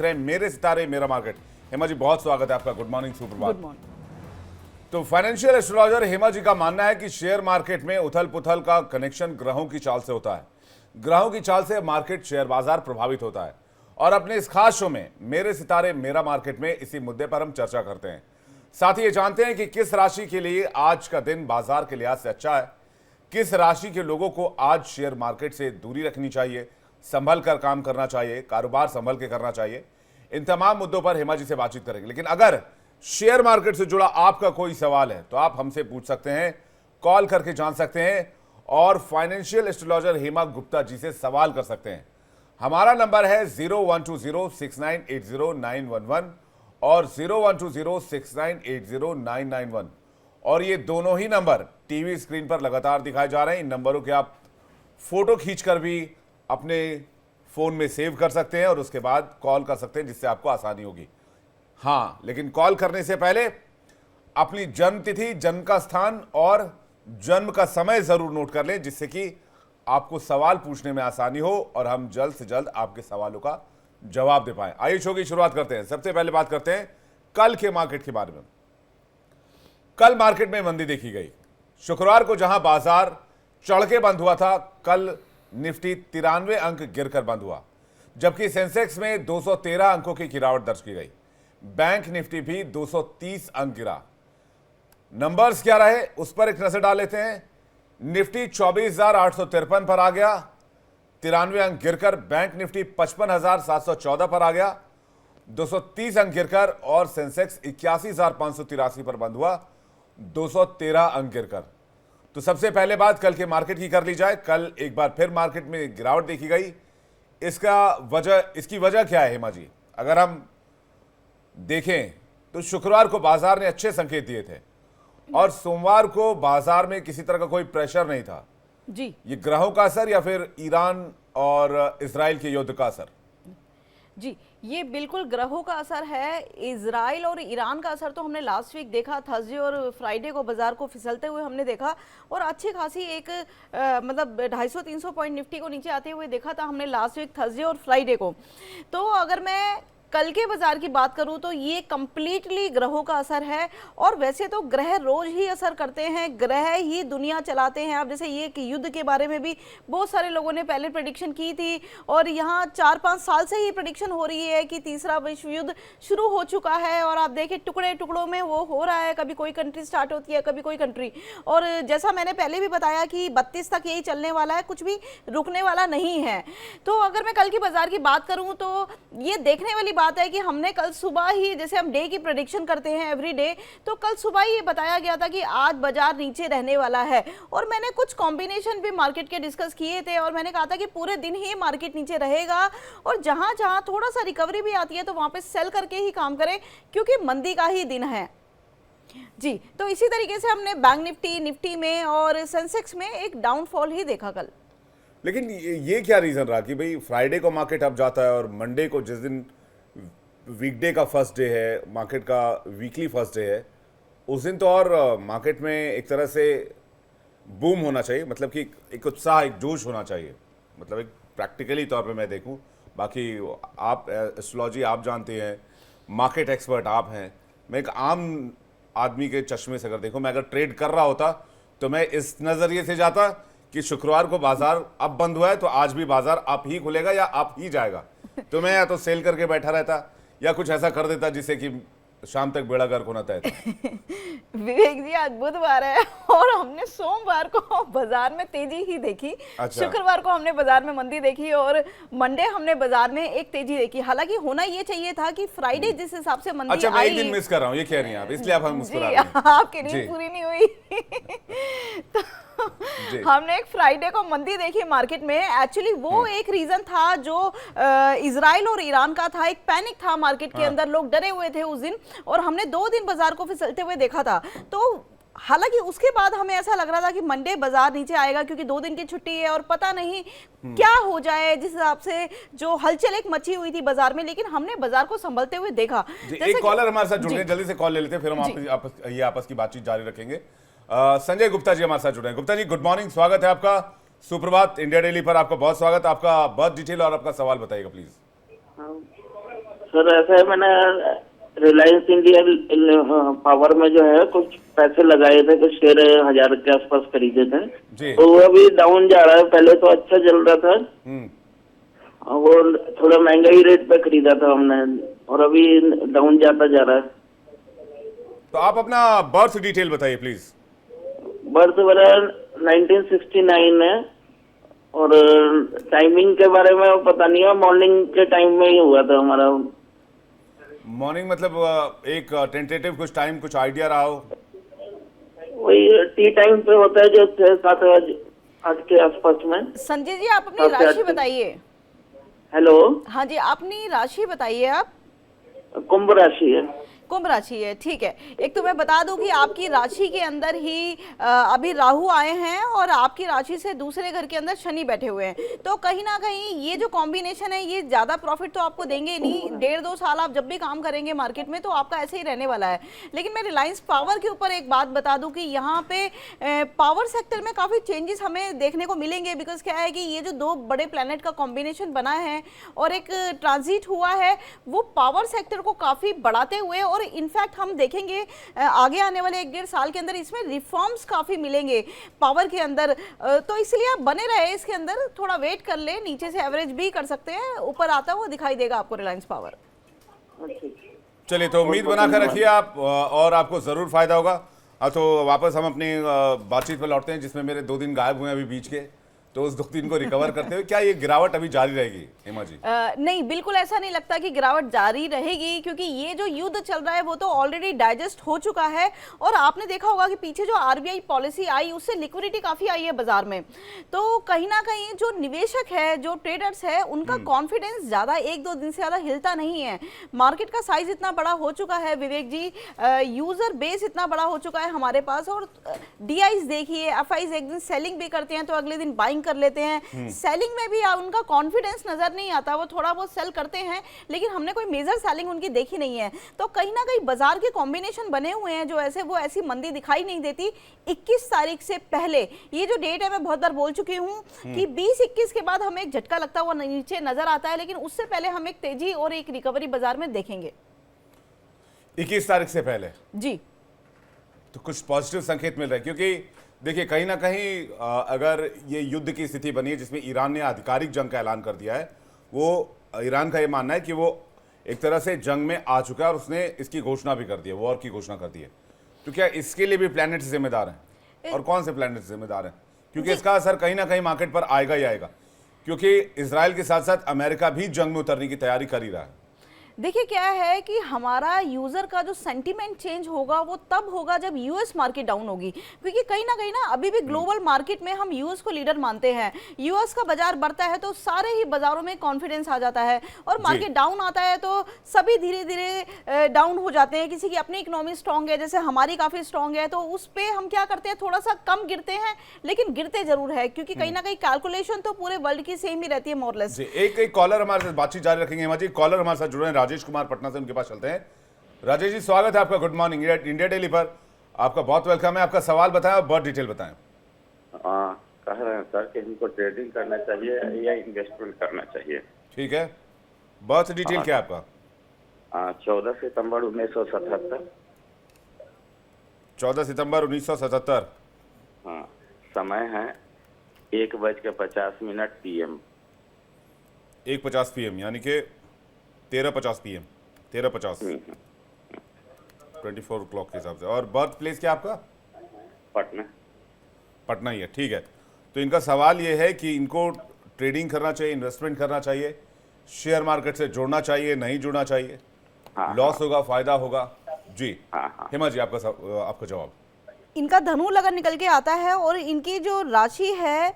रहे हैं मेरे सितारे मेरा मार्केट। हेमा जी बहुत स्वागत है आपका, गुड मॉर्निंग, सुप्रभात। Good morning. तो फाइनेंशियल एस्ट्रोलॉजर हेमा जी का मानना है कि शेयर मार्केट में उथल पुथल का कनेक्शन ग्रहों की चाल से होता है। ग्रहों की चाल से मार्केट शेयर बाजार प्रभावित होता है और अपने इस खास शो में मेरे सितारे मेरा मार्केट में इसी मुद्दे पर हम चर्चा करते हैं। साथ ही ये जानते हैं कि किस राशि के लिए आज का दिन बाजार के लिहाज से अच्छा है, किस राशि के लोगों को आज शेयर मार्केट से दूरी रखनी चाहिए, संभल कर काम करना चाहिए, कारोबार संभल के करना चाहिए। इन तमाम मुद्दों पर हेमा जी से बातचीत करेंगे। लेकिन अगर शेयर मार्केट से जुड़ा आपका कोई सवाल है तो आप हमसे पूछ सकते हैं, कॉल करके जान सकते हैं और फाइनेंशियल एस्ट्रोलॉजर हेमा गुप्ता जी से सवाल कर सकते हैं। हमारा नंबर है 012069809111 और 012069809191 और ये दोनों ही नंबर टीवी स्क्रीन पर लगातार दिखाए जा रहे हैं। इन नंबरों के आप फोटो खींचकर भी अपने फोन में सेव कर सकते हैं और उसके बाद कॉल कर सकते हैं, जिससे आपको आसानी होगी। हाँ, लेकिन कॉल करने से पहले अपनी जन्म तिथि, जन्म का स्थान और जन्म का समय जरूर नोट कर लें, जिससे कि आपको सवाल पूछने में आसानी हो और हम जल्द से जल्द आपके सवालों का जवाब दे पाएं। आइए शो की शुरुआत करते हैं। सबसे पहले बात करते हैं कल के मार्केट के बारे में। कल मार्केट में मंदी देखी गई। शुक्रवार को जहां बाजार चढ़ के बंद हुआ था, कल निफ्टी 93 अंक गिरकर बंद हुआ, जबकि सेंसेक्स में 213 अंकों की गिरावट दर्ज की गई। बैंक निफ्टी भी 230 अंक गिरा। नंबर्स क्या रहे उस पर एक नजर डाल लेते हैं। निफ्टी 24,853 पर आ गया, 93 अंक गिरकर। बैंक निफ्टी 55,714 पर आ गया, 230 अंक गिरकर। और सेंसेक्स 81,583 पर बंद हुआ, 213 अंक गिरकर। तो सबसे पहले बात कल के मार्केट की कर ली जाए। कल एक बार फिर मार्केट में गिरावट देखी गई। इसकी वजह क्या है हेमा जी? अगर हम देखें तो शुक्रवार को बाजार ने अच्छे संकेत दिए थे और सोमवार को बाजार में किसी तरह का कोई प्रेशर नहीं था जी। ये ग्रहों का असर या फिर ईरान और इजराइल के युद्ध का असर? जी, ये बिल्कुल ग्रहों का असर है। इजराइल और ईरान का असर तो हमने लास्ट वीक देखा, थर्सडे और फ्राइडे को बाजार को फिसलते हुए हमने देखा और अच्छी खासी एक मतलब 250-300 पॉइंट निफ्टी को नीचे आते हुए देखा था हमने लास्ट वीक थर्सडे और फ्राइडे को। तो अगर मैं कल के बाजार की बात करूं तो ये कंप्लीटली ग्रहों का असर है। और वैसे तो ग्रह रोज ही असर करते हैं, ग्रह ही दुनिया चलाते हैं। अब जैसे ये कि युद्ध के बारे में भी बहुत सारे लोगों ने पहले प्रेडिक्शन की थी और यहाँ 4-5 साल से ही प्रेडिक्शन हो रही है कि तीसरा विश्व युद्ध शुरू हो चुका है। और आप देखें टुकड़े टुकड़ों में वो हो रहा है, कभी कोई कंट्री स्टार्ट होती है, कभी कोई कंट्री। और जैसा मैंने पहले भी बताया कि 32 तक यही चलने वाला है, कुछ भी रुकने वाला नहीं है। तो अगर मैं कल की बाजार की बात करूँ तो ये देखने वाली बात है कि हमने कल सुबह ही, जैसे हम डे की प्रेडिक्शन करते हैं एवरी डे, तो कल सुबह ही ये बताया गया था कि आज बाजार नीचे रहने वाला है। और मैंने कुछ कॉम्बिनेशन भी मार्केट के डिस्कस किए थे और मैंने कहा था कि पूरे दिन ही मार्केट नीचे रहेगा और जहां जहां थोड़ा सा रिकवरी भी आती है तो वहां पे सेल करके ही काम करें, क्योंकि मंदी का ही दिन है जी। तो इसी तरीके से हमने बैंक निफ्टी में और सेंसेक्स में एक डाउनफॉल ही देखा कल। लेकिन ये क्या रीजन रहा कि भाई फ्राइडे को मार्केट अप जाता है और मंडे को, जिस दिन वीकडे का फर्स्ट डे है, मार्केट का वीकली फर्स्ट डे है, उस दिन तो और मार्केट में एक तरह से बूम होना चाहिए, मतलब कि एक उत्साह, एक जोश होना चाहिए। मतलब एक प्रैक्टिकली तौर पे मैं देखूं, बाकी आप एस्ट्रोलॉजी आप जानते हैं, मार्केट एक्सपर्ट आप हैं, मैं एक आम आदमी के चश्मे से अगर देखूं, मैं अगर ट्रेड कर रहा होता तो मैं इस नज़रिए से जाता कि शुक्रवार को बाजार अब बंद हुआ है तो आज भी बाजार अप ही खुलेगा या अप ही जाएगा। तो मैं या तो सेल करके बैठा रहता या कुछ ऐसा कर देता जिससे कि शाम तक बेड़ा गर्क होना तय था। विवेक जी, आज बुधवार है और हमने सोमवार को बाजार में तेजी ही देखी। अच्छा। शुक्रवार को हमने बाजार में मंदी देखी और मंडे हमने बाजार में एक तेजी देखी। हालांकि होना ये चाहिए था कि फ्राइडे जिस हिसाब से मंदी अच्छा, मैं एक दिन मिस कर रहा हूँ, ये कह रही हैं आप, इसलिए आप हम मुस्कुरा रहे हैं। आपकी नींद पूरी नहीं हुई। तो हमने एक फ्राइडे को मंदी देखी मार्केट में। एक्चुअली वो एक रीजन था जो इजराइल और ईरान का था। एक पैनिक था मार्केट के अंदर, लोग डरे हुए थे उस दिन और हमने 2 दिन बाजार को फिसलते हुए देखा था। तो हालांकि उसके बाद हमें ऐसा लग रहा था कि मंडे बाजार नीचे आएगा क्योंकि 2 दिन की छुट्टी है और पता नहीं क्या हो जाए, जिस हिसाब से जो हलचल एक मची हुई थी बाजार में। लेकिन हमने बाजार को संभलते हुए देखा। एक कॉलर हमारे साथ जुड़ रहे हैं, जल्दी से कॉल ले लेते हैं, फिर हम आपस की बातचीत जारी रखेंगे। संजय गुप्ता जी हमारे साथ जुड़े हैं। गुप्ता जी, गुड मॉर्निंग, स्वागत है आपका सुप्रभात इंडिया डेली पर। आपका बहुत स्वागत। आपका बर्थ डिटेल और आपका सवाल बताइएगा प्लीज। सर ऐसा है, मैंने रिलायंस इंडिया पावर में जो है कुछ पैसे लगाए थे, कुछ शेयर 1000 के आसपास खरीदे थे। जी। तो वो अभी डाउन जा रहा है। पहले तो अच्छा चल रहा था, और वो थोड़ा महंगाई रेट पे खरीदा था हमने, और अभी डाउन जाता जा रहा है। तो आप अपना बर्थ डिटेल बताइए प्लीज। बर्थ मेरा 1969 है, और टाइमिंग के बारे में पता नहीं है, मॉर्निंग के टाइम में ही हुआ था हमारा। मॉर्निंग मतलब एक टेंटेटिव कुछ टाइम, कुछ आइडिया रहा हो? वही टी टाइम पे होता है, जो 6-7 बजे 8 के आसपास में। संजय जी आप अपनी राशि बताइए। हेलो। हाँ जी, अपनी राशि बताइए। आप कुंभ राशि है। कुंभ राशि है, ठीक है। एक तो मैं बता दूं कि आपकी राशि के अंदर ही अभी राहु आए हैं और आपकी राशि से दूसरे घर के अंदर शनि बैठे हुए हैं। तो कहीं ना कहीं ये जो कॉम्बिनेशन है ये ज़्यादा प्रॉफिट तो आपको देंगे नहीं। 1.5-2 साल आप जब भी काम करेंगे मार्केट में तो आपका ऐसे ही रहने वाला है। लेकिन मैं रिलायंस पावर के ऊपर एक बात बता दूं कि यहाँ पे पावर सेक्टर में काफ़ी चेंजेस हमें देखने को मिलेंगे। बिकॉज क्या है कि ये जो दो बड़े प्लैनेट का कॉम्बिनेशन बना है और एक ट्रांजिट हुआ है, वो पावर सेक्टर को काफ़ी बढ़ाते हुए, और इनफैक्ट हम देखेंगे आगे आने वाले 1-1.5 साल के अंदर इसमें रिफॉर्म्स काफी मिलेंगे पावर के अंदर। तो इसलिए आप बने रहे इसके अंदर, थोड़ा वेट कर ले, नीचे से एवरेज भी कर सकते हैं, ऊपर आता हुआ दिखाई देगा आपको रिलायंस पावर। चलिए, तो उम्मीद बनाकर रखिए आप, और आपको जरूर फायदा होगा। तो वापस हम अपनी बातचीत पर लौटते हैं, जिसमें मेरे 2 दिन गायब हुए अभी बीच के, तो उस 2 दिन को रिकवर करते हुए क्या ये गिरावट अभी जारी रहेगी हेमा जी? नहीं, बिल्कुल ऐसा नहीं लगता कि गिरावट जारी रहेगी, क्योंकि ये जो युद्ध चल रहा है वो तो ऑलरेडी डाइजेस्ट हो चुका है। और आपने देखा होगा कि पीछे जो आरबीआई पॉलिसी आई उससे लिक्विडिटी काफी आई है बाजार में। तो कहीं ना कहीं जो निवेशक है, जो ट्रेडर्स है, उनका कॉन्फिडेंस ज्यादा 1-2 दिन से ज्यादा हिलता नहीं है। मार्केट का साइज इतना बड़ा हो चुका है विवेक जी, यूजर बेस इतना बड़ा हो चुका है हमारे पास, और डीआईज देखिए, एफआईज एक दिन सेलिंग भी करते हैं तो अगले दिन बाइंग कर लेते हैं। सेलिंग में भी उनका कॉन्फिडेंस नजर नहीं आता, वो थोड़ा बहुत सेल करते हैं, लेकिन हमने कोई मेजर सेलिंग उनकी देखी नहीं है। तो कहीं ना कहीं बाजार के कॉम्बिनेशन बने हुए हैं जो ऐसे, वो ऐसी मंदी दिखाई नहीं देती। 21 तारीख से पहले, ये जो डेट है मैं बहुत बार बोल चुकी हूँ कि 20-21 के बाद हमें एक झटका लगता हुआ नीचे नजर आता है, लेकिन उससे पहले हम एक तेजी और एक रिकवरी बाजार में देखेंगे। 21 तारीख से पहले जी, तो कुछ पॉजिटिव संकेत मिल रहे हैं, क्योंकि देखिए कहीं ना कहीं अगर ये युद्ध की स्थिति बनी है जिसमें ईरान ने आधिकारिक जंग का ऐलान कर दिया है, वो ईरान का ये मानना है कि वो एक तरह से जंग में आ चुका है और उसने इसकी घोषणा भी कर दी है, वॉर की घोषणा कर दी है। तो क्या इसके लिए भी प्लैनेट्स जिम्मेदार हैं, और कौन से प्लैनेट्स जिम्मेदार हैं? क्योंकि इसका असर कहीं ना कहीं मार्केट पर आएगा ही आएगा, क्योंकि इजराइल के साथ साथ अमेरिका भी जंग में उतरने की तैयारी कर ही रहा है। देखिए क्या है कि हमारा यूजर का जो सेंटीमेंट चेंज होगा वो तब होगा जब यूएस मार्केट डाउन होगी, क्योंकि कहीं ना अभी भी ग्लोबल मार्केट में हम यूएस को लीडर मानते हैं। यूएस का बाजार बढ़ता है तो सारे ही बाजारों में कॉन्फिडेंस आ जाता है, और मार्केट डाउन आता है तो सभी धीरे धीरे डाउन हो जाते हैं। किसी की अपनी इकोनॉमी स्ट्रांग है, जैसे हमारी काफी स्ट्रांग है, तो उस पे हम क्या करते हैं, थोड़ा सा कम गिरते हैं, लेकिन गिरते जरूर है, क्योंकि कहीं ना कहीं कैलकुलेशन तो पूरे वर्ल्ड की सेम ही रहती है मोरलेस। एक कॉलर हमारे साथ बातचीत जारी रखेंगे हेमा जी। कॉलर हमारे साथ जुड़े हैं राजेश कुमार पटना से, उनके पास चलते हैं। राजेश जी, स्वागत है आपका, गुड मॉर्निंग इंडिया डेली पर आपका बहुत वेलकम है। आपका सवाल बताएं और बर्थ डिटेल बताएं। कह रहे हैं सर कि हमको ट्रेडिंग करना चाहिए या इन्वेस्टमेंट करना चाहिए? ठीक है, बर्थ डिटेल क्या है आपका? 14 सितंबर 1977। 14 सितंबर 1977। हाँ, समय है 1:50 PM। 1:50 PM, यानी कि 13:50 PM, 13:50, 24 o'clock के हिसाब से। और बर्थ प्लेस क्या आपका? पटना। पटना ही है, ठीक है। तो इनका सवाल ये है कि इनको ट्रेडिंग करना चाहिए, इन्वेस्टमेंट करना चाहिए, शेयर मार्केट से जुड़ना चाहिए, नहीं जुड़ना चाहिए, लॉस होगा, फायदा होगा? जी हेमा जी, आपका जवाब। इनका धनु लगन निकल के आता है, और इनकी जो राशि है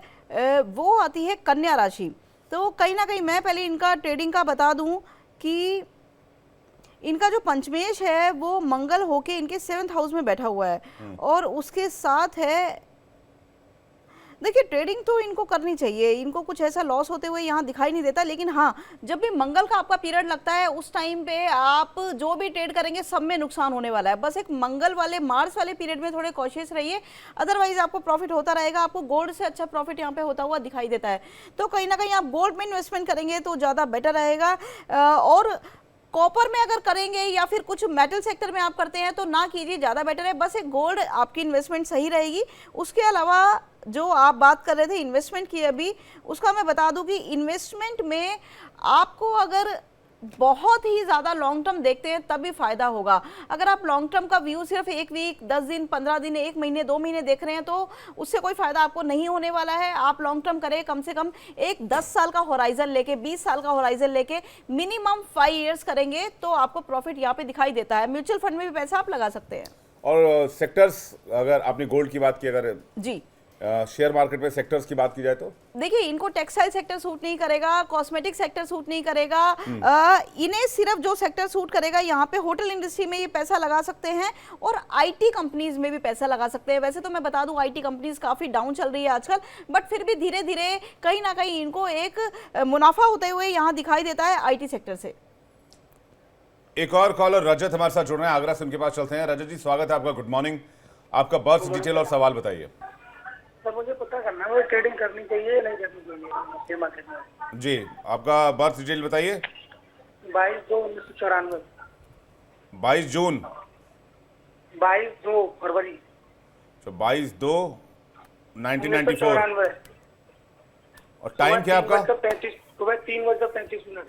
वो आती है कन्या राशि। तो कहीं ना कहीं मैं पहले इनका ट्रेडिंग का बता दूं कि इनका जो पंचमेश है वो मंगल होके इनके 7th हाउस में बैठा हुआ है, और उसके साथ है, देखिए ट्रेडिंग तो इनको करनी चाहिए, इनको कुछ ऐसा लॉस होते हुए यहाँ दिखाई नहीं देता। लेकिन हाँ, जब भी मंगल का आपका पीरियड लगता है उस टाइम पे आप जो भी ट्रेड करेंगे सब में नुकसान होने वाला है। बस एक मंगल वाले, मार्च वाले पीरियड में थोड़े कॉशियस रहिए, अदरवाइज आपको प्रॉफिट होता रहेगा। आपको गोल्ड से अच्छा प्रॉफिट यहाँ पे होता हुआ दिखाई देता है, तो कहीं ना कहीं आप गोल्ड में इन्वेस्टमेंट करेंगे तो ज़्यादा बेटर रहेगा। और कॉपर में अगर करेंगे या फिर कुछ मेटल सेक्टर में आप करते हैं तो ना कीजिए, ज़्यादा बेटर है। बस एक गोल्ड आपकी इन्वेस्टमेंट सही रहेगी। उसके अलावा जो आप बात कर रहे थे इन्वेस्टमेंट की अभी, उसका मैं बता दूं कि इन्वेस्टमेंट में आपको अगर बहुत ही ज़्यादा लॉन्ग टर्म देखते हैं तब भी फायदा होगा। अगर आप लॉन्ग टर्म का व्यू सिर्फ एक वीक, 10 दिन, 15 दिन, 1 महीने, 2 महीने देख रहे हैं तो उससे कोई फायदा आपको नहीं होने वाला है। आप लॉन्ग टर्म करें, कम से कम एक 10 साल का होराइजन लेके, 20 साल का होराइजन लेके मिनिमम 5 इयर्स करेंगे तो आपको प्रॉफिट यहाँ पे दिखाई देता है। म्यूचुअल फंड में भी पैसा आप लगा सकते हैं। और सेक्टर्स, अगर आपने गोल्ड की बात की, अगर जी शेयर मार्केट में सेक्टर्स की बात की जाए तो देखिए, इनको टेक्सटाइल सेक्टर सूट नहीं करेगा, कॉस्मेटिक सेक्टर सूट नहीं करेगा, इन्हें सिर्फ जो सेक्टर सूट करेगा, यहाँ पे होटल इंडस्ट्री में ये पैसा लगा सकते हैं और आईटी कंपनीज में भी पैसा लगा सकते हैं। वैसे तो मैं बता दूं आईटी कंपनीज काफी डाउन चल रही है आजकल, बट फिर भी धीरे धीरे कहीं ना कहीं इनको एक मुनाफा होते हुए यहाँ दिखाई देता है आईटी सेक्टर से। एक और कॉलर रजत हमारे साथ जुड़ रहे हैं आगरा से, उनके पास चलते हैं। रजत जी, स्वागत है आपका, गुड मॉर्निंग। आपका बर्थ डिटेल और सवाल बताइए। सर मुझे पता करना है, मुझे ट्रेडिंग करनी चाहिए या नहीं करनी चाहिए शेयर मार्केट में? जी, आपका बर्थ डिटेल बताइए। 22/2/1994। 22 जून 22/2 फरवरी। तो 22/2/1994। 1994। और टाइम क्या आपका? सुबह 3:35।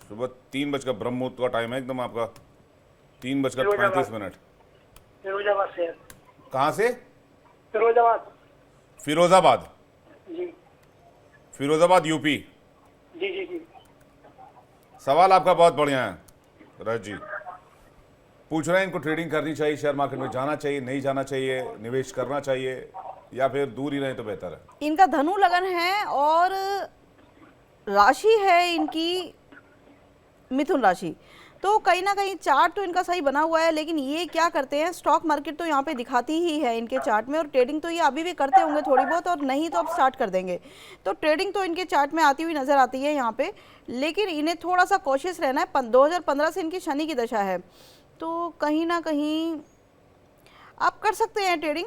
सुबह 3 ब्रह्म मुहूर्त का टाइम है एकदम आपका, 3:35। फिरोजाबाद से। कहाँ से? फिरोजाबाद। फिरोजाबाद। जी फिरोजाबाद यूपी। जी जी जी। सवाल आपका बहुत बढ़िया है रज जी। पूछ रहे हैं इनको ट्रेडिंग करनी चाहिए, शेयर मार्केट में जाना चाहिए, नहीं जाना चाहिए, निवेश करना चाहिए या फिर दूर ही रहे तो बेहतर है। इनका धनु लगन है और राशि है इनकी मिथुन राशि, तो कहीं ना कहीं चार्ट तो इनका सही बना हुआ है, लेकिन ये क्या करते हैं, स्टॉक मार्केट तो यहाँ पे दिखाती ही है इनके चार्ट में, और ट्रेडिंग तो ये अभी भी करते होंगे थोड़ी बहुत, और नहीं तो अब स्टार्ट कर देंगे। तो ट्रेडिंग तो इनके चार्ट में आती हुई नज़र आती है यहाँ पे, लेकिन इन्हें थोड़ा सा कॉशियस रहना है। 2015 से इनकी शनि की दशा है, तो कहीं ना कहीं आप कर सकते हैं ट्रेडिंग।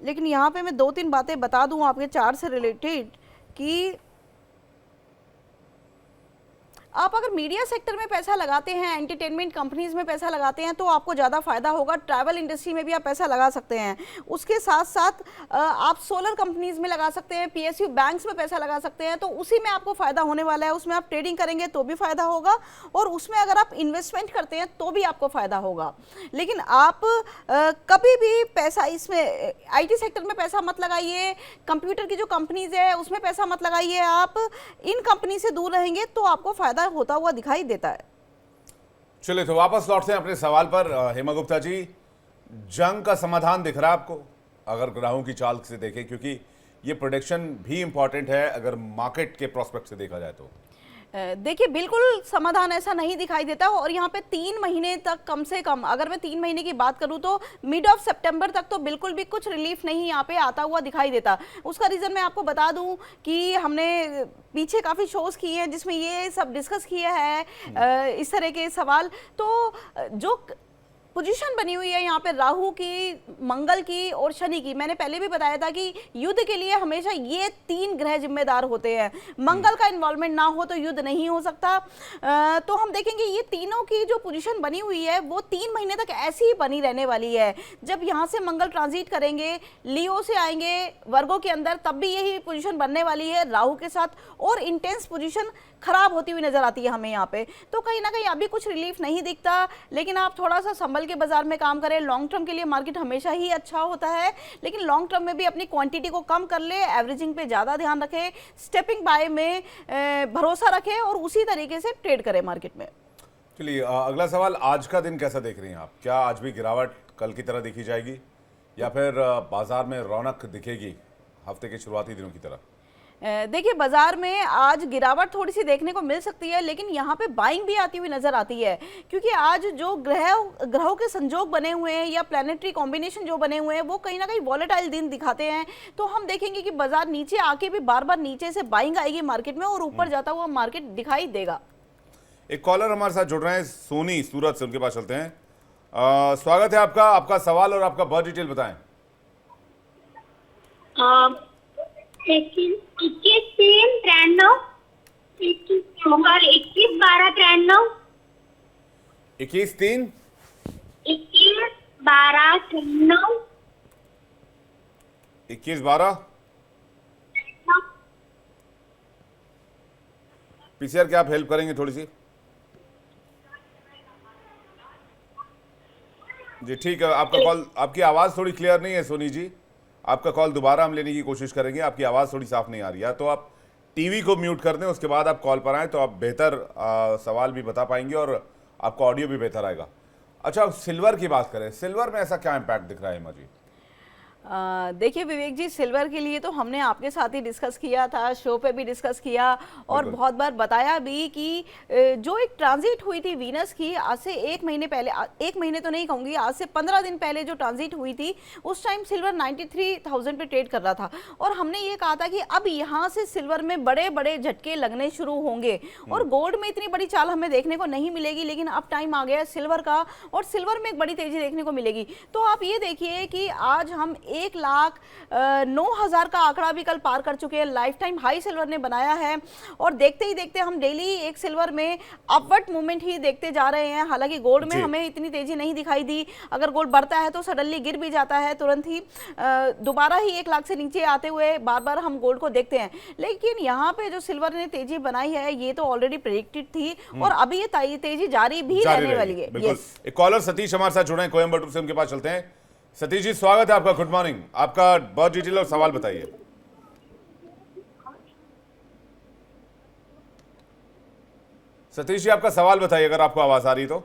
लेकिन यहाँ पे मैं 2-3 बातें बता दूँ आपके चार्ट से रिलेटेड कि आप अगर मीडिया सेक्टर में पैसा लगाते हैं, एंटरटेनमेंट कंपनीज में पैसा लगाते हैं तो आपको ज़्यादा फायदा होगा। ट्रैवल इंडस्ट्री में भी आप पैसा लगा सकते हैं। उसके साथ साथ आप सोलर कंपनीज में लगा सकते हैं, पीएसयू बैंक्स में पैसा लगा सकते हैं, तो उसी में आपको फायदा होने वाला है। उसमें आप ट्रेडिंग करेंगे तो भी फायदा होगा, और उसमें अगर आप इन्वेस्टमेंट करते हैं तो भी आपको फायदा होगा। लेकिन आप कभी भी पैसा इसमें IT सेक्टर में पैसा मत लगाइए, कंप्यूटर की जो कंपनीज है उसमें पैसा मत लगाइए। आप इन कंपनी से दूर रहेंगे तो आपको फायदा होता हुआ दिखाई देता है। चलिए तो वापस लौटते हैं अपने सवाल पर। हेमा गुप्ता जी, जंग का समाधान दिख रहा है आपको अगर ग्राहों की चाल से देखें, क्योंकि ये प्रोडिक्शन भी इंपॉर्टेंट है अगर मार्केट के प्रोस्पेक्ट से देखा जाए तो? देखिए, बिल्कुल समाधान ऐसा नहीं दिखाई देता, और यहाँ पे 3 महीने तक कम से कम, अगर मैं 3 महीने की बात करूँ तो मिड ऑफ सितंबर तक तो बिल्कुल भी कुछ रिलीफ नहीं यहाँ पे आता हुआ दिखाई देता। उसका रीज़न मैं आपको बता दूँ कि हमने पीछे काफ़ी शोज़ किए हैं जिसमें ये सब डिस्कस किया है, इस तरह के सवाल। तो जो पोजीशन बनी हुई है यहाँ पे राहु की, मंगल की और शनि की, मैंने पहले भी बताया था कि युद्ध के लिए हमेशा ये 3 ग्रह जिम्मेदार होते हैं। मंगल का इन्वॉल्वमेंट ना हो तो युद्ध नहीं हो सकता। तो हम देखेंगे ये तीनों की जो पोजीशन बनी हुई है वो 3 महीने तक ऐसी ही बनी रहने वाली है। जब यहाँ से मंगल ट्रांजिट करेंगे, लियो से आएंगे वर्गों के अंदर, तब भी यही पोजीशन बनने वाली है राहु के साथ, और इंटेंस पोजीशन खराब होती हुई नजर आती है हमें यहाँ पे। तो कहीं ना कहीं अभी कुछ रिलीफ नहीं दिखता, लेकिन आप थोड़ा सा संभल के बाजार में काम करें। लॉन्ग टर्म के लिए मार्केट हमेशा ही अच्छा होता है, लेकिन लॉन्ग टर्म में भी अपनी क्वांटिटी को कम कर ले, एवरेजिंग पे ज़्यादा ध्यान रखें, स्टेपिंग बाय में भरोसा रखें और उसी तरीके से ट्रेड करें मार्केट में। चलिए अगला सवाल, आज का दिन कैसा देख रही हैं आप? क्या आज भी गिरावट कल की तरह देखी जाएगी या फिर बाजार में रौनक दिखेगी हफ्ते के शुरुआती दिनों की तरह? देखिए, बाजार में आज गिरावट थोड़ी सी देखने को मिल सकती है, लेकिन यहाँ पे बाइंग भी आती हुई नजर आती है, क्योंकि आज जो ग्रहों के संजोग बने हुए हैं या प्लैनेटरी कॉम्बिनेशन जो बने हुए हैं वो कहीं ना कहीं वॉलेटाइल दिन दिखाते हैं। तो हम देखेंगे कि बाजार नीचे आके भी बार बार नीचे से बाइंग आएगी मार्केट में, और ऊपर जाता हुआ मार्केट दिखाई देगा। एक कॉलर हमारे साथ जुड़ रहे हैं, सोनी सूरत से, उनके पास चलते हैं। स्वागत है आपका, आपका सवाल और आपका बर्थ डिटेल बताएं। 21 3 93 सर 21/12/93 21/3 21/12/93 21/12 पीसीआर क्या आप हेल्प करेंगे थोड़ी सी? जी ठीक है, आपका कॉल, आपकी आवाज़ थोड़ी क्लियर नहीं है सोनी जी, आपका कॉल दोबारा हम लेने की कोशिश करेंगे, आपकी आवाज़ थोड़ी साफ नहीं आ रही है। तो आप टीवी को म्यूट कर दें, उसके बाद आप कॉल पर आएँ तो आप बेहतर सवाल भी बता पाएंगे और आपका ऑडियो भी बेहतर आएगा। अच्छा, अब सिल्वर की बात करें, सिल्वर में ऐसा क्या इम्पैक्ट दिख रहा है हेमा जी? देखिए विवेक जी, सिल्वर के लिए तो हमने आपके साथ ही डिस्कस किया था, शो पे भी डिस्कस किया और बहुत बार बताया भी कि जो एक ट्रांजिट हुई थी वीनस की आज से 1 महीने पहले, 1 महीने तो नहीं कहूँगी, आज से 15 दिन पहले जो ट्रांजिट हुई थी उस टाइम सिल्वर 93,000 पे ट्रेड कर रहा था और हमने ये कहा था कि अब यहाँ से सिल्वर में बड़े बड़े झटके लगने शुरू होंगे और गोल्ड में इतनी बड़ी चाल हमें देखने को नहीं मिलेगी, लेकिन अब टाइम आ गया सिल्वर का और सिल्वर में एक बड़ी तेजी देखने को मिलेगी। तो आप ये देखिए कि आज हम 1,09,000 का आंकड़ा भी कल पार कर चुके हैं, लाइफ टाइम हाई सिल्वर ने बनाया है और देखते ही देखते हम डेली एक सिल्वर में अपवर्ड मूवमेंट ही देखते जा रहे हैं। हालांकि गोल्ड में हमें इतनी तेजी नहीं दिखाई दी, अगर गोल्ड बढ़ता है तो सडनली गिर भी जाता है तुरंत ही, दोबारा ही 1 लाख से नीचे आते हुए बार बार हम गोल्ड को देखते हैं। लेकिन यहाँ पे जो सिल्वर ने तेजी बनाई है ये तो ऑलरेडी प्रेडिक्टेड थी और अभी ये तेजी जारी भी रहने वाली है। एक कॉलर सतीश हमारे साथ जुड़े हैं कोयम्बटूर से, उनके पास चलते हैं। सतीश जी स्वागत है आपका, गुड मॉर्निंग, आपका बहुत डिटेल और सवाल बताइए। सतीश जी आपका सवाल बताइए अगर आपको आवाज आ रही तो।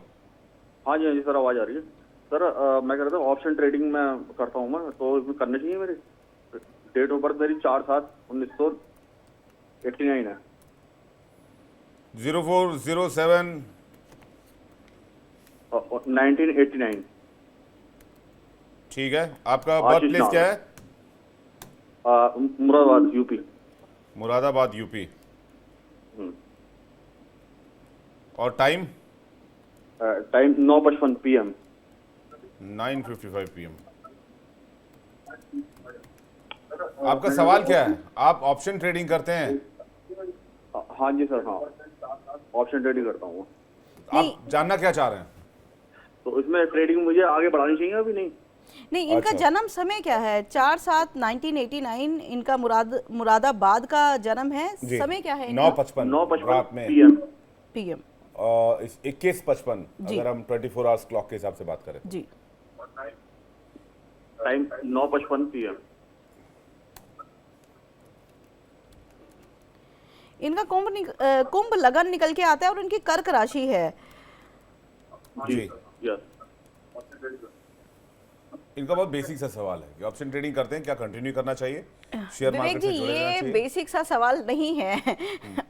हाँ जी सर, आवाज आ रही है सर। मैं कह रहा था ऑप्शन ट्रेडिंग में करता हूँ मैं, तो इसमें करने चाहिए मेरी? डेट ऑफ बर्थ मेरी 4/7/1989 है। 0407 1989। ठीक है, आपका बर्थ प्लेस क्या है? मुरादाबाद यूपी। मुरादाबाद यूपी। और टाइम? Time 9:55 PM। 9:55 PM। आपका सवाल क्या है? आप ऑप्शन ट्रेडिंग करते हैं? हाँ जी सर, हाँ ऑप्शन ट्रेडिंग करता हूँ। आप जानना क्या चाह रहे हैं? तो इसमें ट्रेडिंग मुझे आगे बढ़ानी चाहिए अभी नहीं? नहीं, इनका जन्म समय क्या है? 4/7/1989 इनका मुरादाबाद का जन्म है। समय क्या है? 9:55 रात में PM। 21:55 अगर हम 24 आवर्स क्लॉक के हिसाब से बात करें जी। Time 9:55 PM। इनका कुंभ लगन निकल के आता है और इनकी कर्क राशि है। जी। यस। इनका बहुत बेसिक सा सवाल है कि ऑप्शन ट्रेडिंग करते हैं, क्या कंटिन्यू करना चाहिए? शेयर विवेक मार्केट जी, से जुड़े रहना ये चाहिए? बेसिक सा सवाल नहीं है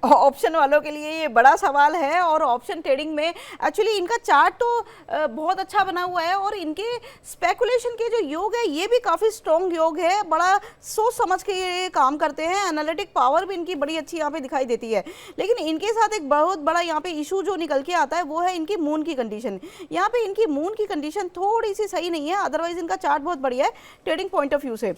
ऑप्शन वालों के लिए ये बड़ा सवाल है और ऑप्शन ट्रेडिंग में एक्चुअली इनका चार्ट तो बहुत अच्छा बना हुआ है और इनके स्पेकुलेशन के जो योग है ये भी काफ़ी स्ट्रॉन्ग योग है, बड़ा सोच समझ के ये काम करते हैं, एनालिटिक पावर भी इनकी बड़ी अच्छी यहाँ पे दिखाई देती है। लेकिन इनके साथ एक बहुत बड़ा यहाँ पे इशू जो निकल के आता है वो है इनकी मून की कंडीशन। यहाँ पे इनकी मून की कंडीशन थोड़ी सी सही नहीं है, अदरवाइज इनका चार्ट बहुत बढ़िया है ट्रेडिंग पॉइंट ऑफ व्यू से।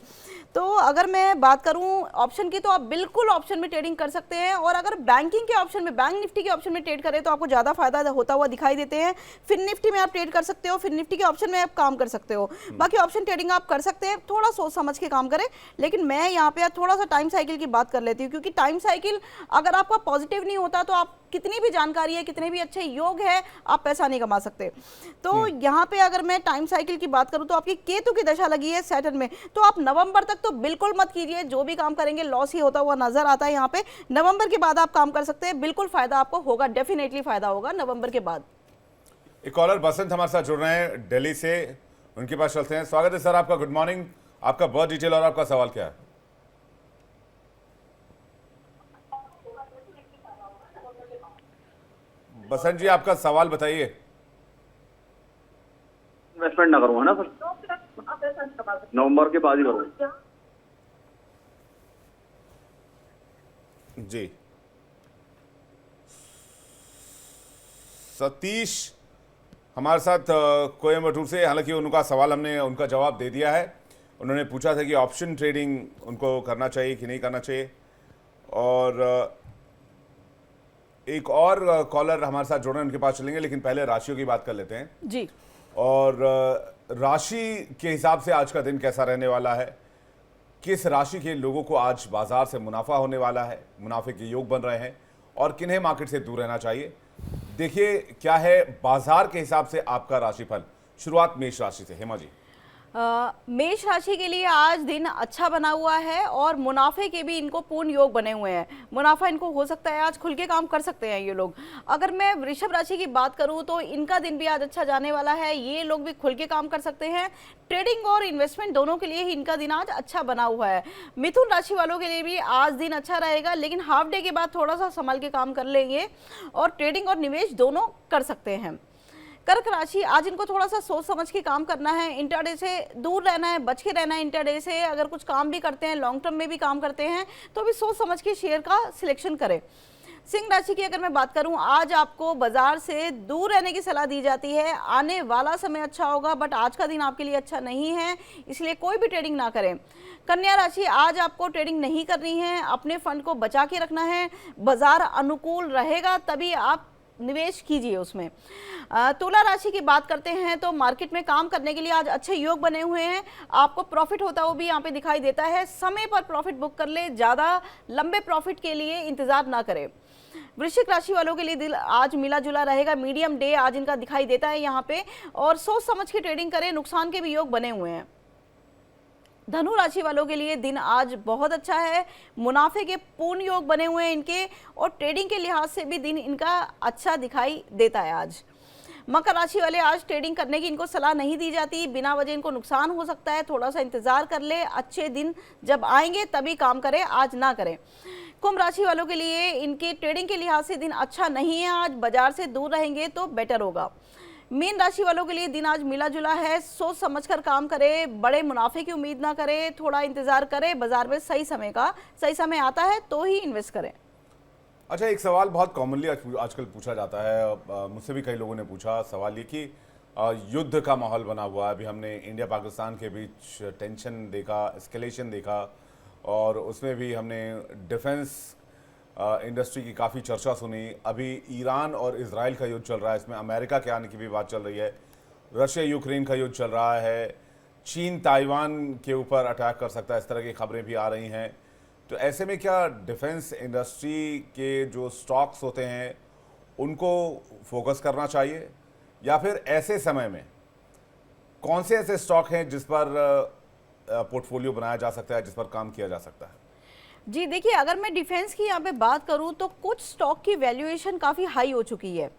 तो अगर मैं बात करूं ऑप्शन की तो आप बिल्कुल ऑप्शन में ट्रेडिंग कर सकते हैं और अगर बैंकिंग के ऑप्शन में, बैंक निफ्टी के ऑप्शन में ट्रेड करें तो आपको ज़्यादा फायदा होता हुआ दिखाई देते हैं। फिन निफ्टी में आप ट्रेड कर सकते हो, फिन निफ्टी के ऑप्शन में आप काम कर सकते हो। बाकी ऑप्शन ट्रेडिंग आप कर सकते हैं, थोड़ा सोच समझ के काम करें। लेकिन मैं यहाँ पे थोड़ा सा टाइम साइकिल की बात कर लेती हूँ क्योंकि टाइम साइकिल अगर आपका पॉजिटिव नहीं होता तो आप कितनी भी जानकारी है, कितने भी अच्छे योग है, आप पैसा नहीं कमा सकते। तो यहाँ पे अगर मैं टाइम साइकिल की बात करूँ तो आपकी केतु की दशा लगी है सैटर्न में, तो आप नवंबर तक तो बिल्कुल मत कीजिए, जो भी काम करेंगे लॉस ही होता हुआ नजर आता है यहाँ पे। नवंबर के बाद आप काम कर सकते हैं, बिल्कुल फायदा आपको होगा, डेफिनेटली फायदा होगा नवंबर के बाद। एक कॉलर बसंत हमारे साथ जुड़ रहे हैं दिल्ली से, उनके पास चलते हैं। स्वागत है सर आपका, गुड मॉर्निंग, आपका बर्थ डिटेल और आपका सवाल क्या है? बसंत जी आपका सवाल बताइए। इन्वेस्टमेंट ना करूँ है ना सर? नवंबर के बाद ही करूँ। जी। सतीश हमारे साथ कोयम्बटूर से, हालांकि उनका सवाल हमने उनका जवाब दे दिया है। उन्होंने पूछा था कि ऑप्शन ट्रेडिंग उनको करना चाहिए कि नहीं करना चाहिए, और एक और कॉलर हमारे साथ जुड़ रहे हैं, उनके पास चलेंगे, लेकिन पहले राशियों की बात कर लेते हैं। जी और राशि के हिसाब से आज का दिन कैसा रहने वाला है, किस राशि के लोगों को आज बाजार से मुनाफा होने वाला है, मुनाफे के योग बन रहे हैं, और किन्हें मार्केट से दूर रहना चाहिए। देखिए क्या है बाजार के हिसाब से आपका राशिफल। शुरुआत मेष राशि से, हेमा जी। मेष राशि के लिए आज दिन अच्छा बना हुआ है और मुनाफे के भी इनको पूर्ण योग बने हुए हैं। मुनाफा इनको हो सकता है, आज खुल के काम कर सकते हैं ये लोग। अगर मैं वृषभ राशि की बात करूं तो इनका दिन भी आज अच्छा जाने वाला है, ये लोग भी खुल के काम कर सकते हैं। ट्रेडिंग और इन्वेस्टमेंट दोनों के लिए ही इनका दिन आज अच्छा बना हुआ है। मिथुन राशि वालों के लिए भी आज दिन अच्छा रहेगा, लेकिन हाफ डे के बाद थोड़ा सा संभल के काम कर लेंगे और ट्रेडिंग और निवेश दोनों कर सकते हैं। कर्क राशि, आज इनको थोड़ा सा सोच समझ के काम करना है, इंटरडे से दूर रहना है, बच के रहना है इंटरडे से। अगर कुछ काम भी करते हैं, लॉन्ग टर्म में भी काम करते हैं, तो भी सोच समझ के शेयर का सिलेक्शन करें। सिंह राशि की अगर मैं बात करूं, आज आपको बाजार से दूर रहने की सलाह दी जाती है। आने वाला समय अच्छा होगा, बट आज का दिन आपके लिए अच्छा नहीं है, इसलिए कोई भी ट्रेडिंग ना करें। कन्या राशि, आज आपको ट्रेडिंग नहीं करनी है, अपने फंड को बचा के रखना है। बाजार अनुकूल रहेगा तभी आप निवेश कीजिए उसमें। तुला राशि की बात करते हैं तो मार्केट में काम करने के लिए आज अच्छे योग बने हुए हैं। आपको प्रॉफिट होता हुआ भी यहाँ पे दिखाई देता है। समय पर प्रॉफिट बुक कर ले, ज़्यादा लंबे प्रॉफिट के लिए इंतजार ना करें। वृश्चिक राशि वालों के लिए दिल आज मिला जुला रहेगा, मीडियम डे आज इनका दिखाई देता है यहाँ पे, और सोच समझ के ट्रेडिंग करें, नुकसान के भी योग बने हुए हैं। धनु राशि वालों के लिए दिन आज बहुत अच्छा है, मुनाफे के पूर्ण योग बने हुए हैं इनके, और ट्रेडिंग के लिहाज से भी दिन इनका अच्छा दिखाई देता है आज। मकर राशि वाले, आज ट्रेडिंग करने की इनको सलाह नहीं दी जाती, बिना वजह इनको नुकसान हो सकता है, थोड़ा सा इंतजार कर ले, अच्छे दिन जब आएंगे तभी काम करें, आज ना करें। कुंभ राशि वालों के लिए इनके ट्रेडिंग के लिहाज से दिन अच्छा नहीं है, आज बाजार से दूर रहेंगे तो बेटर होगा। मीन राशि वालों के लिए दिन आज मिला जुला है, सोच समझकर काम करें, बड़े मुनाफे की उम्मीद ना करें, थोड़ा इंतजार करें, बाजार में सही समय आता है तो ही इन्वेस्ट करें। अच्छा, एक सवाल बहुत कॉमनली आजकल पूछा जाता है, मुझसे भी कई लोगों ने पूछा सवाल ये कि युद्ध का माहौल बना हुआ है। अभी हमने इंडिया पाकिस्तान के बीच टेंशन देखा, एस्केलेशन देखा, और उसमें भी हमने डिफेंस इंडस्ट्री की काफ़ी चर्चा सुनी। अभी ईरान और इजराइल का युद्ध चल रहा है, इसमें अमेरिका के आने की भी बात चल रही है। रशिया यूक्रेन का युद्ध चल रहा है, चीन ताइवान के ऊपर अटैक कर सकता है, इस तरह की खबरें भी आ रही हैं। तो ऐसे में क्या डिफेंस इंडस्ट्री के जो स्टॉक्स होते हैं उनको फोकस करना चाहिए, या फिर ऐसे समय में कौन से ऐसे स्टॉक हैं जिस पर पोर्टफोलियो बनाया जा सकता है, जिस पर काम किया जा सकता है? जी देखिए, अगर मैं डिफेंस की यहाँ पे बात करूँ तो कुछ स्टॉक की वैल्यूएशन काफ़ी हाई हो चुकी है।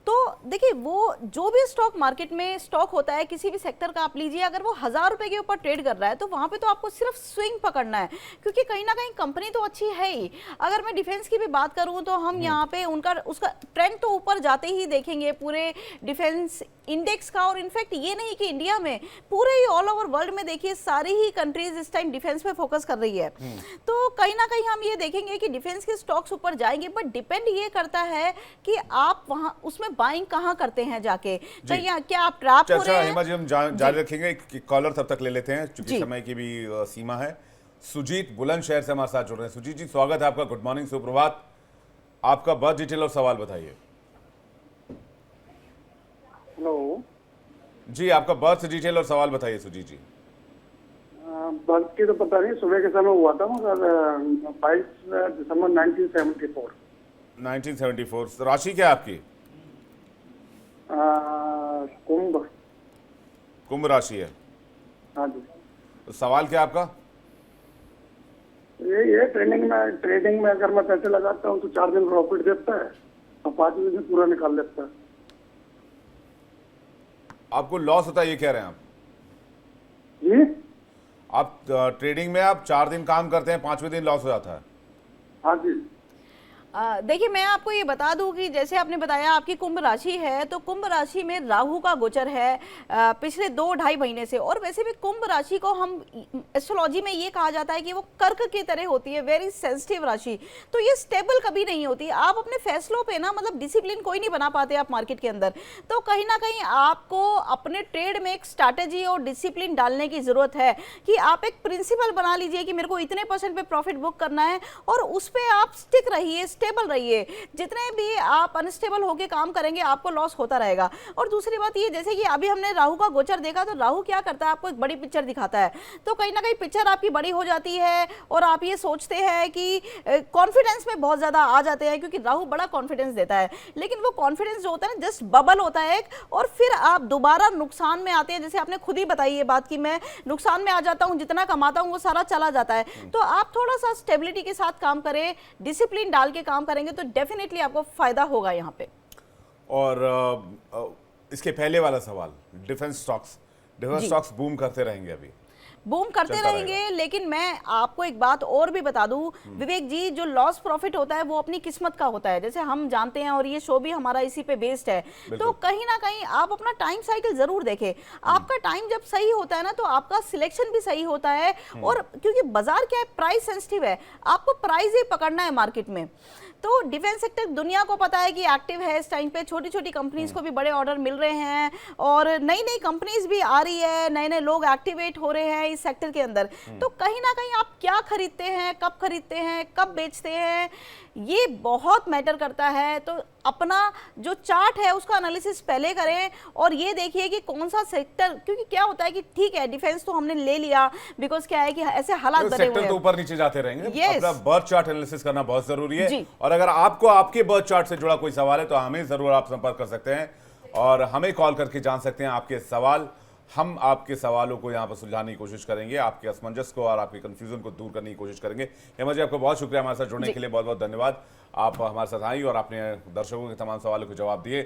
तो देखिए, वो जो भी स्टॉक मार्केट में स्टॉक होता है किसी भी सेक्टर का आप लीजिए, अगर वो 1000 रुपए के ऊपर ट्रेड कर रहा है तो वहाँ पे तो आपको सिर्फ स्विंग पकड़ना है, क्योंकि कहीं ना कहीं कंपनी तो अच्छी है ही। अगर मैं डिफेंस की भी बात करूँ तो हम यहाँ पे उसका ट्रेंड तो ऊपर जाते ही देखेंगे पूरे डिफेंस इंडेक्स का। और इनफैक्ट ये नहीं कि इंडिया में, पूरे ही ऑल ओवर वर्ल्ड में देखिए सारी ही कंट्रीज इस टाइम डिफेंस पे फोकस कर रही है। तो कहीं ना कहीं हम ये देखेंगे कि डिफेंस के स्टॉक्स ऊपर जाएंगे, बट डिपेंड ये करता है कि आप वहां उसमें बाइंग कहां करते हैं जाके। क्या आप ट्रैप हो रहे हैं? हेमा जी, हम जारी रखेंगे, कॉलर तब तक ले लेते हैं क्योंकि समय की भी सीमा है। सुजीत बुलंदशहर से हमारे साथ जुड़ रहे हैं। सुजीत जी, स्वागत है आपका, गुड मॉर्निंग, सुप्रभात। आपका बर्थ डिटेल और सवाल बताइए। हेलो जी, आपका बर्थ डिटेल और सवाल बताइए सुजीत जी। बर्थ की तो पता नहीं, सुबह के समय हुआ था, मगर 22 दिसंबर 1974। 1974। राशि क्या है आपकी? कुंभ। कुंभ राशि है। हाँ जी। तो सवाल क्या है आपका? ये ट्रेडिंग में अगर मैं पैसे लगाता हूँ तो 4 दिन प्रॉफिट देता है और 5 दिन में पूरा निकाल लेता है। आपको लॉस होता है, ये कह रहे हैं आप? जी, आप ट्रेडिंग में आप 4 दिन काम करते हैं, 5वें दिन लॉस हो जाता है? हाँ जी। देखिए, मैं आपको ये बता दूं कि जैसे आपने बताया आपकी कुंभ राशि है, तो कुंभ राशि में राहु का गोचर है पिछले 2-2.5 महीने से। और वैसे भी कुंभ राशि को हम एस्ट्रोलॉजी में ये कहा जाता है कि वो कर्क की तरह होती है, वेरी सेंसिटिव राशि। तो ये स्टेबल कभी नहीं होती। आप अपने फैसलों पे ना, मतलब डिसिप्लिन कोई नहीं बना पाते आप मार्केट के अंदर। तो कहीं ना कहीं आपको अपने ट्रेड में एक स्ट्रैटेजी और डिसिप्लिन डालने की जरूरत है कि आप एक प्रिंसिपल बना लीजिए कि मेरे को इतने % पे प्रॉफिट बुक करना है, और उस पर आप स्टिक रहिए, स्टेबल रहिए, जितने भी आप अनस्टेबल होके काम करेंगे आपको लॉस होता रहेगा। और दूसरी बात ये, जैसे कि अभी हमने राहु का गोचर देखा, तो राहु क्या करता है, आपको एक बड़ी पिक्चर दिखाता है, तो कहीं ना कहीं पिक्चर आपकी बड़ी हो जाती है और आप ये सोचते हैं कि कॉन्फिडेंस में बहुत ज्यादा आ जाते हैं, क्योंकि राहु बड़ा कॉन्फिडेंस देता है, लेकिन वो कॉन्फिडेंस जो होता है ना, जस्ट बबल होता है एक, और फिर आप दोबारा नुकसान में आते हैं। जैसे आपने खुद ही बताई ये बात कि मैं नुकसान में आ जाता हूं, जितना कमाता हूं वो सारा चला जाता है। तो आप थोड़ा सा स्टेबिलिटी के साथ काम करें, डिसिप्लिन डाल के काम करेंगे तो डेफिनेटली आपको फायदा होगा यहाँ पे। और इसके पहले वाला सवाल, डिफेंस स्टॉक्स बूम करते रहेंगे, अभी बूम करते चलता रहेंगे, लेकिन मैं आपको एक बात और भी बता दूं विवेक जी, जो लॉस प्रॉफिट होता है वो अपनी किस्मत का होता है, जैसे हम जानते हैं, और ये शो भी हमारा इसी पे बेस्ड है। तो कहीं ना कहीं आप अपना टाइम साइकिल जरूर देखें। आपका टाइम जब सही होता है ना, तो आपका सिलेक्शन भी सही होता है, और क्योंकि बाजार क्या है, प्राइस सेंसिटिव है, आपको प्राइस ही पकड़ना है मार्केट में। तो डिफेंस सेक्टर दुनिया को पता है कि एक्टिव है इस टाइम पे, छोटी छोटी कंपनीज को भी बड़े ऑर्डर मिल रहे हैं, और नई नई कंपनीज भी आ रही है, नए नए लोग एक्टिवेट हो रहे हैं इस सेक्टर के अंदर। तो कहीं ना कहीं आप क्या खरीदते हैं, कब खरीदते हैं, कब बेचते हैं, ये बहुत मैटर करता है। तो अपना जो चार्ट है उसका एनालिसिस पहले करें, और ये देखिए कि कौन सा सेक्टर, क्योंकि क्या होता है कि ठीक है डिफेंस तो हमने ले लिया, बिकॉज क्या है कि ऐसे हालात बने हुए सेक्टर हैं, तो ऊपर नीचे जाते रहेंगे। Yes. अपना बर्थ चार्ट एनालिसिस करना बहुत जरूरी है। जी। और अगर आपको आपके बर्थ चार्ट से जुड़ा कोई सवाल है तो हमें जरूर आप संपर्क कर सकते हैं और हमें कॉल करके जान सकते हैं आपके सवाल। हम आपके सवालों को यहाँ पर सुलझाने की कोशिश करेंगे, आपके असमंजस को और आपके कंफ्यूजन को दूर करने की कोशिश करेंगे। हेमा जी, आपको बहुत शुक्रिया हमारे साथ जुड़ने के लिए, बहुत बहुत धन्यवाद। आप हमारे साथ आई और आपने दर्शकों के तमाम सवालों के जवाब दिए।